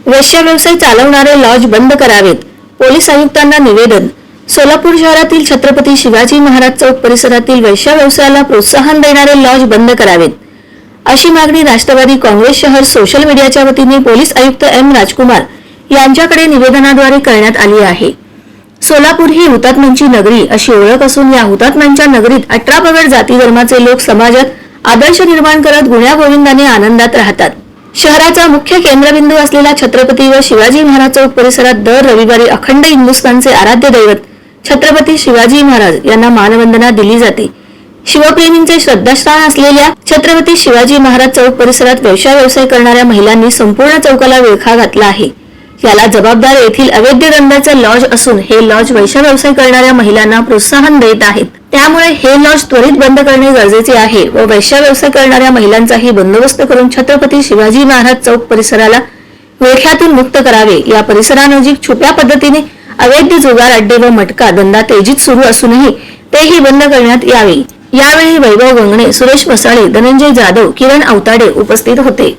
वेश्या व्यवसाय चालवणारे लॉज बंद करावेत, पोलीस आयुक्तांना निवेदन। सोलापूर शहरातील छत्रपती शिवाजी महाराज चौक परिसरातील वेश्या व्यवसायाला प्रोत्साहन देणारे लॉज बंद करावेत, अशी मागणी राष्ट्रवादी काँग्रेस शहर सोशल मीडियाच्या वतीने पोलीस आयुक्त एम राजकुमार यांच्याकडे निवेदनाद्वारे करण्यात आली आहे। सोलापूर ही हुतात्म्यांची नगरी अशी ओळख असून या हुतात्म्यांच्या नगरीत 18 पगड जाती धर्माचे लोक समाजात आदर्श निर्माण करत गुण्यागोविंदाने आनंदात राहतात। शहराचा मुख्य केंद्रबिंदू असलेला छत्रपती व शिवाजी महाराज चौक परिसरात दर रविवारी अखंड हिंदुस्थानचे आराध्य दैवत छत्रपती शिवाजी महाराज यांना मानवंदना दिली जाते। शिवप्रेमींचे श्रद्धास्थान असलेल्या छत्रपती शिवाजी महाराज चौक परिसरात वेश्या व्यवसाय करणाऱ्या महिलांनी संपूर्ण चौकाला विळखा घातला आहे। याला जबाबदार येथील अवैध धंद्याचे लॉज असून हे लॉज वेश्या व्यवसाय करणाऱ्या महिलांना प्रोत्साहन देत आहेत। त्यामुळे हे लॉज त्वरित बंद करणे गरजेचे आहे व वेश्या व्यवसाय करणाऱ्या महिलांचाही बंदोबस्त करून छत्रपती शिवाजी महाराज चौक परिसराला विळख्यातून मुक्त करावे। या परिसरानजीक छुप्या पद्धतीने अवैध जुगार अड्डे व मटका धंदा तेजीत सुरू असूनही तेही बंद करण्यात यावे। यावेळी वैभव गंगणे, सुरेश मसाळे, धनंजय जाधव, किरण अवताडे उपस्थित होते।